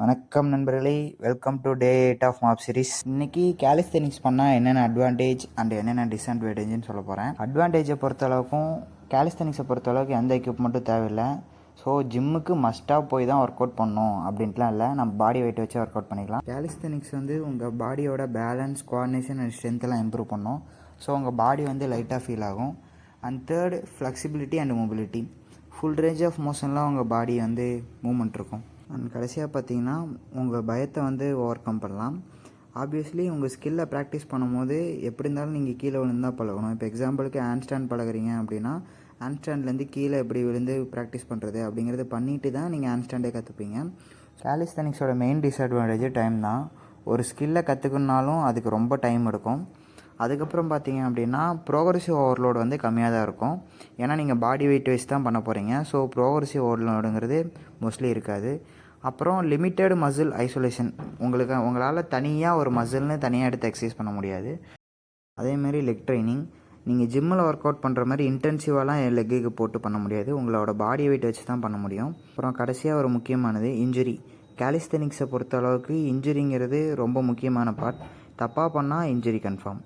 வணக்கம் நண்பர்களே, welcome to day 8 of map series. இன்னைக்கு கேலிஸ்தெனிக்ஸ் பண்ணால் என்னென்ன அட்வான்டேஜ் அண்ட் என்னென்ன டிஸ்அட்வான்டேஜ்னு சொல்ல போகிறேன். அட்வான்டேஜை பொறுத்தளவுக்கும் கேலிஸ்தெனிக்ஸை பொறுத்தளவுக்கு எந்த எக்யூப்மெண்ட்டும் தேவையில்லை. ஸோ ஜிம்முக்கு மஸ்ட்டாக போய் தான் ஒர்க் அவுட் பண்ணணும் அப்படின்ட்டுலாம் இல்லை, நம்ம பாடி வெயிட் வச்சு ஒர்க் அவுட் பண்ணிக்கலாம். கேலிஸ்தெனிக்ஸ் உங்கள் பாடியோட பேலன்ஸ், கோஆர்டினேஷன் அண்ட் ஸ்ட்ரென்த்தெல்லாம் இம்ப்ரூவ் பண்ணும். ஸோ உங்கள் பாடி லைட்டாக ஃபீல் ஆகும். And third, flexibility and mobility. Full range of மோஷன்லாம் உங்கள் பாடி மூமெண்ட் இருக்கும். அண்ட் கடைசியாக பார்த்தீங்கன்னா உங்கள் பயத்தை ஓவர் கம் பண்ணலாம். ஆப்வியஸ்லி உங்கள் ஸ்கில்லை ப்ராக்டிஸ் பண்ணும்போது எப்படி இருந்தாலும் நீங்கள் கீழே விழுந்தால் பழகணும். இப்போ எக்ஸாம்பிளுக்கு ஹேண்ட் ஸ்டாண்ட் பழகுறீங்க அப்படின்னா ஹேண்ட் ஸ்டாண்ட்லேருந்து கீழே எப்படி விழுந்து ப்ராக்டிஸ் பண்ணுறது அப்படிங்கிறது பண்ணிட்டு தான் நீங்கள் ஹேண்ட் ஸ்டாண்டே கற்றுப்பீங்க. கேலிஸ்தெனிக்ஸோட மெயின் டிஸ்அட்வான்டேஜ் டைம் தான். ஒரு ஸ்கில்லை கற்றுக்கணுனாலும் அதுக்கு ரொம்ப டைம் எடுக்கும். அதுக்கப்புறம் பார்த்தீங்க அப்படின்னா ப்ரோக்ரெசிவ் ஓவர்லோடு கம்மியாக தான் இருக்கும். ஏன்னா நீங்கள் பாடி வெயிட் வைஸ் தான் பண்ண போகிறீங்க. ஸோ ப்ரோக்ரெசிவ் ஓவர்லோடுங்கிறது மோஸ்ட்லி இருக்காது. அப்புறம் லிமிட்டெட் மசில் ஐசோலேஷன். உங்களால் தனியாக ஒரு மசில்னு தனியாக எடுத்து எக்ஸசைஸ் பண்ண முடியாது. அதேமாரி லெக் ட்ரைனிங், நீங்கள் ஜிம்மில் ஒர்க் அவுட் பண்ணுற மாதிரி இன்டென்சிவாலாம் லெக்குக்கு போட்டு பண்ண முடியாது. உங்களோட பாடி வெயிட் வச்சு தான் பண்ண முடியும். அப்புறம் கடைசியாக ஒரு முக்கியமானது இன்ஜுரி. கேலிஸ்தெனிக்ஸை பொறுத்த அளவுக்கு இன்ஜுரிங்கிறது ரொம்ப முக்கியமான பார்ட். தப்பாக பண்ணால் இன்ஜுரி கன்ஃபார்ம்.